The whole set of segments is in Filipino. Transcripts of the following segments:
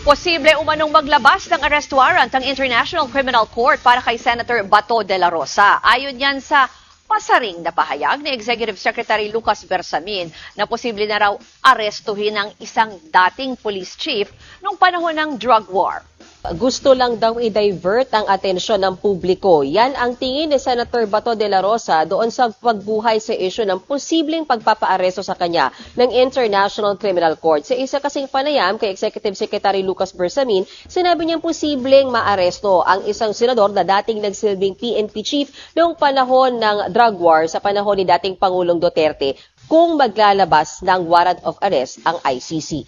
Posible umanong maglabas ng arrest warrant ang International Criminal Court para kay Senator Bato de la Rosa. Ayon yan sa pasaring na pahayag ni Executive Secretary Lucas Bersamin na posible na raw arestuhin ang isang dating police chief nung panahon ng drug war. Gusto lang daw i-divert ang atensyon ng publiko. Yan ang tingin ni Senator Bato de la Rosa doon sa pagbuhay sa isyu ng posibleng pagpapaaresto sa kanya ng International Criminal Court. Sa isa kasing panayam kay Executive Secretary Lucas Bersamin, sinabi niyang posibleng maaresto ang isang senador na dating nagsilbing PNP chief noong panahon ng drug war sa panahon ni dating Pangulong Duterte kung maglalabas ng warrant of arrest ang ICC.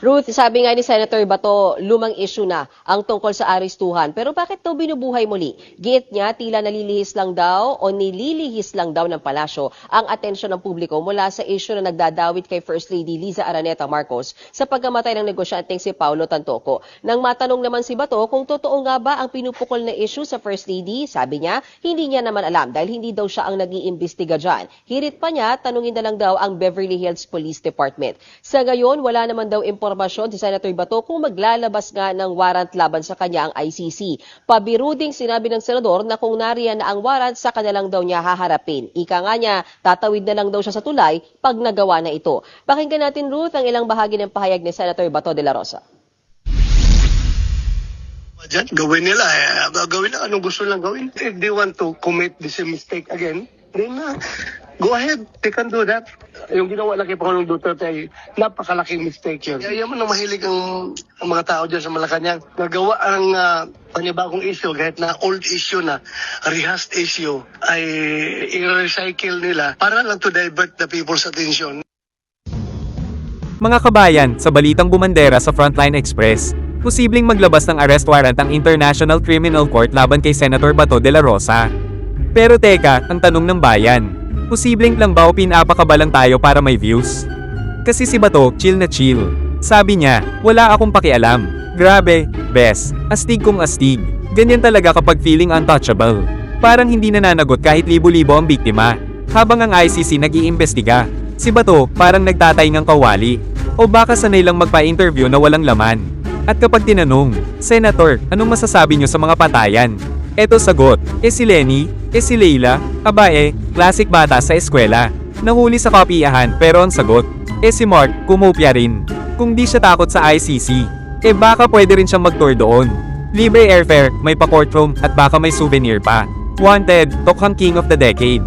Ruth, sabi nga ni Senator Bato, lumang issue na ang tungkol sa arestuhan. Pero bakit daw binubuhay muli? Giit niya, tila nililihis lang daw ng palasyo ang atensyon ng publiko mula sa issue na nagdadawit kay First Lady Liza Araneta Marcos sa pagkamatay ng negosyanteng si Paulo Tantoco. Nang matanong naman si Bato kung totoo nga ba ang pinupukol na issue sa First Lady, sabi niya, hindi niya naman alam dahil hindi daw siya ang nag-iimbestiga dyan. Hirit pa niya, tanungin na lang daw ang Beverly Hills Police Department. Sa gayon, wala naman daw impormasyon si Senator Bato kung maglalabas nga ng warrant laban sa kanya ang ICC. Pabiruding sinabi ng senador na kung nariyan na ang warrant, sa kanilang daw niya haharapin. Ika nga niya, tatawid na lang daw siya sa tulay pag nagawa na ito. Pakinggan natin, Ruth, ang ilang bahagi ng pahayag ni Senator Bato de la Rosa. Diyan, gawin nila. Gawin na anong gusto lang gawin. If they want to commit the same mistake again, then go ahead. They can do that. Yung ginawa na kay Pangulong Duterte ay napakalaking mistake yun. Kaya yaman na mahilig ang mga tao dyan sa Malacanang. Nagawa ang panibagong issue, kahit na old issue na, rehashed issue, ay i-recycle nila para lang to divert the people's attention. Mga kabayan, sa balitang bumandera sa Frontline Express, posibleng maglabas ng arrest warrant ang International Criminal Court laban kay Senator Bato de la Rosa. Pero teka, ang tanong ng bayan, posibleng lang ba o pinapakabalang tayo para may views? Kasi si Bato, chill na chill. Sabi niya, wala akong pakialam. Grabe, bes, astig kong astig. Ganyan talaga kapag feeling untouchable. Parang hindi nananagot kahit libo-libo ang biktima. Habang ang ICC nag-iimbestiga, si Bato parang nagtataingang kawali. O baka sanay lang magpa-interview na walang laman. At kapag tinanong, Senator, anong masasabi niyo sa mga patayan? Eto sagot, si Lenny, si Leila, classic bata sa eskwela. Nahuli sa kapiyahan pero ang sagot, si Mark, kumopya rin. Kung di siya takot sa ICC, baka pwede rin siyang mag-tour doon. Libre airfare, may pa-courtroom at baka may souvenir pa. Wanted, Tokhang King of the Decade.